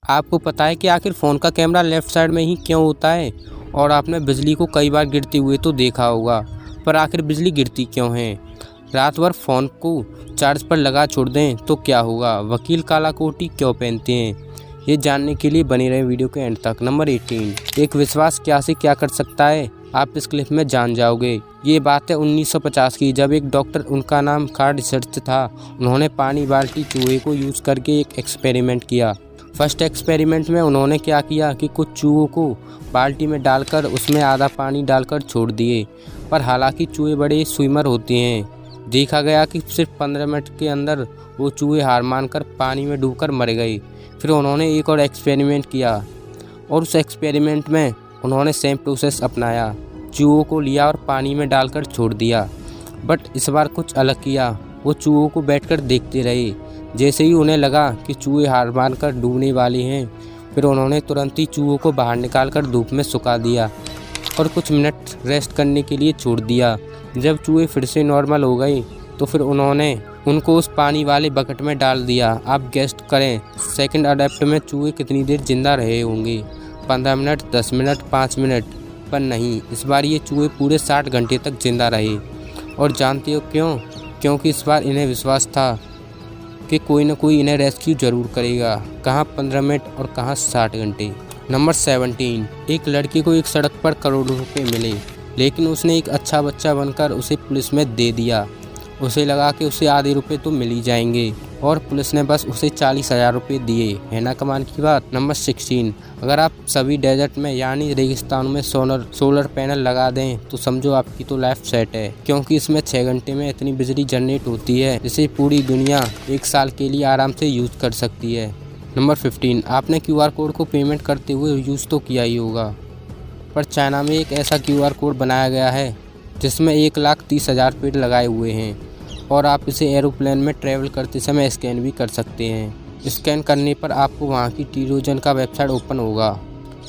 आपको पता है कि आखिर फ़ोन का कैमरा लेफ़्ट साइड में ही क्यों होता है? और आपने बिजली को कई बार गिरते हुए तो देखा होगा, पर आखिर बिजली गिरती क्यों है? रात भर फ़ोन को चार्ज पर लगा छोड़ दें तो क्या होगा? वकील काला कोट ही क्यों पहनते हैं? ये जानने के लिए बने रहे वीडियो के एंड तक। नंबर 18, एक विश्वास क्या से क्या कर सकता है, आप इस क्लिप में जान जाओगे। ये बात है 1950 की, जब एक डॉक्टर, उनका नाम कार्ल रिसर्च था, उन्होंने पानी बाल्टी चूहे को यूज़ करके एक एक्सपेरिमेंट किया। फर्स्ट एक्सपेरिमेंट में उन्होंने क्या किया कि कुछ चूहों को बाल्टी में डालकर उसमें आधा पानी डालकर छोड़ दिए, पर हालांकि चूहे बड़े स्विमर होते हैं, देखा गया कि सिर्फ 15 मिनट के अंदर वो चूहे हार मानकर पानी में डूबकर मर गए। फिर उन्होंने एक और एक्सपेरिमेंट किया और उस एक्सपेरिमेंट में उन्होंने सेम प्रोसेस अपनाया, चूहों को लिया और पानी में डालकर छोड़ दिया, बट इस बार कुछ अलग किया। वो चूहों को बैठकर देखते रहे, जैसे ही उन्हें लगा कि चूहे हार मानकर डूबने वाले हैं, फिर उन्होंने तुरंत ही चूहों को बाहर निकालकर धूप में सुखा दिया और कुछ मिनट रेस्ट करने के लिए छोड़ दिया। जब चूहे फिर से नॉर्मल हो गए तो फिर उन्होंने उनको उस पानी वाले बकेट में डाल दिया। आप गेस्ट करें सेकंड अडेप्ट में चूहे कितनी देर जिंदा रहे होंगे? 15 मिनट, 10 मिनट, 5 मिनट, पर नहीं, इस बार ये चूहे पूरे 60 घंटे तक जिंदा रहे। और जानते हो क्यों? क्योंकि इस बार इन्हें विश्वास था कि कोई न कोई इन्हें रेस्क्यू जरूर करेगा। कहाँ 15 मिनट और कहाँ 60 घंटे। नंबर 17, एक लड़की को एक सड़क पर करोड़ों रुपए मिले, लेकिन उसने एक अच्छा बच्चा बनकर उसे पुलिस में दे दिया। उसे लगा कि उसे आधे रुपए तो मिल ही जाएंगे, और पुलिस ने बस उसे 40,000 रुपये दिए। है ना कमाल की बात। नंबर 16, अगर आप सभी डेजर्ट में यानी रेगिस्तान में सोलर पैनल लगा दें तो समझो आपकी तो लाइफ सेट है, क्योंकि इसमें 6 घंटे में इतनी बिजली जनरेट होती है जिसे पूरी दुनिया 1 साल के लिए आराम से यूज़ कर सकती है। नंबर 15, आपने QR कोड को पेमेंट करते हुए यूज़ तो किया ही होगा, पर चाइना में एक ऐसा QR कोड बनाया गया है जिसमें 1,30,000 पेड़ लगाए हुए हैं, और आप इसे एरोप्लेन में ट्रैवल करते समय स्कैन भी कर सकते हैं। स्कैन करने पर आपको वहाँ की टीरोजन का वेबसाइट ओपन होगा।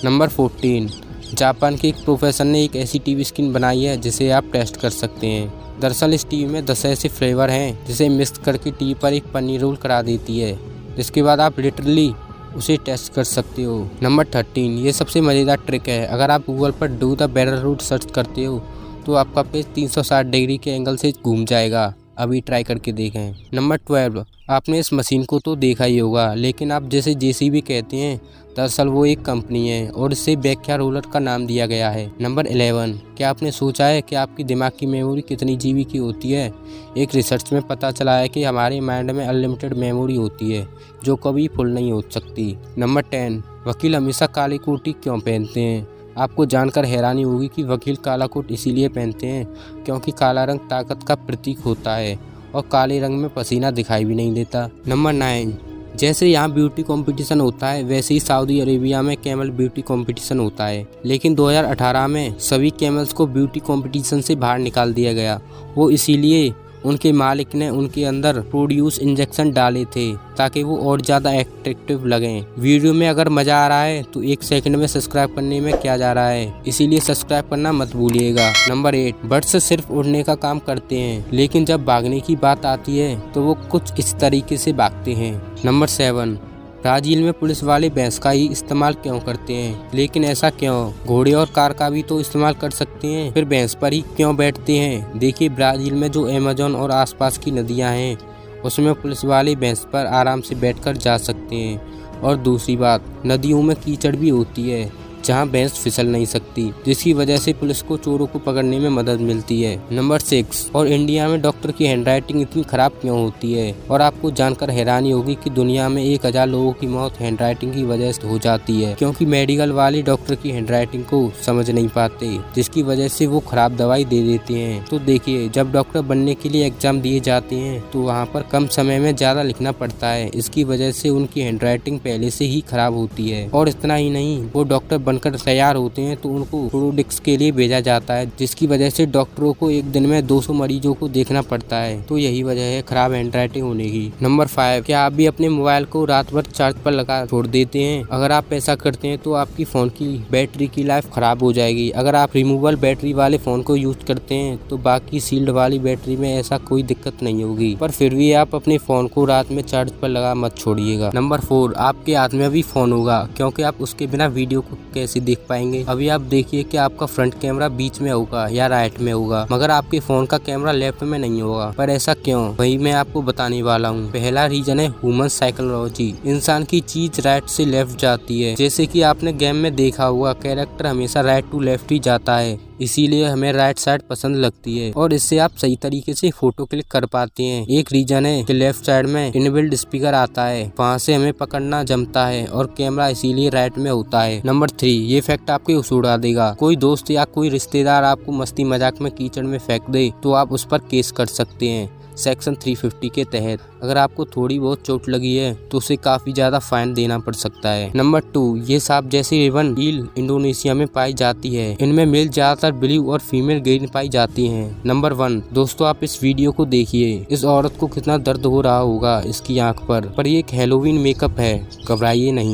नंबर 14, जापान के एक प्रोफेसर ने एक ऐसी टीवी स्क्रीन बनाई है जिसे आप टेस्ट कर सकते हैं। दरअसल इस टीवी में 10 ऐसे फ्लेवर हैं जिसे मिक्स करके टीवी पर एक पनीर रोल करा देती है, जिसके बाद आप लिटरली उसे टेस्ट कर सकते हो। नंबर 13, ये सबसे मज़ेदार ट्रिक है। अगर आप गूगल पर do the barrel root search करते हो तो आपका पेज 360 डिग्री के एंगल से घूम जाएगा। अभी ट्राई करके देखें। नंबर 12, आपने इस मशीन को तो देखा ही होगा, लेकिन आप जैसे JCB कहते हैं, दरअसल वो एक कंपनी है और इसे व्याख्या रोलर का नाम दिया गया है। नंबर 11, क्या आपने सोचा है कि आपकी दिमाग की मेमोरी कितनी GB की होती है? एक रिसर्च में पता चला है कि हमारे माइंड में अनलिमिटेड मेमोरी होती है जो कभी फुल नहीं हो सकती। नंबर 10, वकील हमेशा काली कोटी क्यों पहनते हैं? आपको जानकर हैरानी होगी कि वकील काला कोट इसीलिए पहनते हैं क्योंकि काला रंग ताकत का प्रतीक होता है और काले रंग में पसीना दिखाई भी नहीं देता। नंबर 9, जैसे यहाँ ब्यूटी कंपटीशन होता है वैसे ही सऊदी अरेबिया में कैमल ब्यूटी कंपटीशन होता है, लेकिन 2018 में सभी कैमल्स को ब्यूटी कंपटीशन से बाहर निकाल दिया गया। वो इसीलिए उनके मालिक ने उनके अंदर प्रोड्यूस इंजेक्शन डाले थे ताकि वो और ज़्यादा एट्रैक्टिव लगें। वीडियो में अगर मज़ा आ रहा है तो 1 सेकंड में सब्सक्राइब करने में क्या जा रहा है, इसीलिए सब्सक्राइब करना मत भूलिएगा। नंबर 8, बर्ड्स सिर्फ उड़ने का काम करते हैं, लेकिन जब भागने की बात आती है तो वो कुछ इस तरीके से भागते हैं। नंबर 7, ब्राज़ील में पुलिस वाले भैंस का ही इस्तेमाल क्यों करते हैं? लेकिन ऐसा क्यों? घोड़े और कार का भी तो इस्तेमाल कर सकते हैं, फिर भैंस पर ही क्यों बैठते हैं? देखिए, ब्राज़ील में जो अमेज़न और आसपास की नदियां हैं उसमें पुलिस वाले भैंस पर आराम से बैठकर जा सकते हैं। और दूसरी बात, नदियों में कीचड़ भी होती है जहां भैंस फिसल नहीं सकती, जिसकी वजह से पुलिस को चोरों को पकड़ने में मदद मिलती है। नंबर 6, और इंडिया में डॉक्टर की हैंडराइटिंग इतनी खराब क्यों होती है? और आपको जानकर हैरानी होगी कि दुनिया में 1000 लोगों की मौत हैंडराइटिंग की वजह से हो जाती है, क्योंकि मेडिकल वाले डॉक्टर की हैंडराइटिंग को समझ नहीं पाते, जिसकी वजह से वो खराब दवाई दे देते हैं। तो देखिए, जब डॉक्टर बनने के लिए एग्जाम दिए जाते हैं तो वहाँ पर कम समय में ज़्यादा लिखना पड़ता है, इसकी वजह से उनकी हैंडराइटिंग पहले से ही खराब होती है। और इतना ही नहीं, वो डॉक्टर बनकर तैयार होते हैं तो उनको प्रोडिक्स के लिए भेजा जाता है, जिसकी वजह से डॉक्टरों को एक दिन में 200 मरीजों को देखना पड़ता है। तो यही वजह है खराब हैंडराइटिंग होने की। नंबर 5, क्या आप भी अपने मोबाइल को रात भर चार्ज पर लगा छोड़ देते हैं? अगर आप ऐसा करते हैं तो आपकी फोन की बैटरी की लाइफ खराब हो जाएगी। अगर आप रिमूवेबल बैटरी वाले फोन को यूज करते हैं तो बाकी सील्ड वाली बैटरी में ऐसा कोई दिक्कत नहीं होगी, पर फिर भी आप अपने फोन को रात में चार्ज पर लगा मत छोड़िएगा। नंबर 4, आपके हाथ में अभी फोन होगा क्योंकि आप उसके बिना वीडियो को कैसे देख पाएंगे। अभी आप देखिए कि आपका फ्रंट कैमरा बीच में होगा या राइट में होगा, मगर आपके फोन का कैमरा लेफ्ट में नहीं होगा। पर ऐसा क्यों, वही मैं आपको बताने वाला हूँ। पहला रीजन है ह्यूमन साइकोलॉजी। इंसान की चीज राइट से लेफ्ट जाती है। जैसे कि आपने गेम में देखा हुआ, कैरेक्टर हमेशा राइट टू लेफ्ट ही जाता है, इसीलिए हमें राइट साइड पसंद लगती है और इससे आप सही तरीके से फोटो क्लिक कर पाते हैं। एक रीजन है कि लेफ्ट साइड में इनबिल्ट स्पीकर आता है, वहाँ से हमें पकड़ना जमता है और कैमरा इसीलिए राइट में होता है। नंबर 3, ये फैक्ट आपके होश उड़ा देगा। कोई दोस्त या कोई रिश्तेदार आपको मस्ती मजाक में कीचड़ में फेंक दे तो आप उस पर केस कर सकते हैं सेक्शन 350 के तहत। अगर आपको थोड़ी बहुत चोट लगी है तो उसे काफी ज्यादा फाइन देना पड़ सकता है। नंबर 2, ये सांप जैसी रिबन ईल इंडोनेशिया में पाई जाती है। इनमें मेल ज्यादातर ब्लू और फीमेल ग्रीन पाई जाती हैं। नंबर 1, दोस्तों आप इस वीडियो को देखिए। इस औरत को कितना दर्द हो रहा होगा इसकी आंख पर ये एक हैलोवीन मेकअप है, घबराइए नहीं।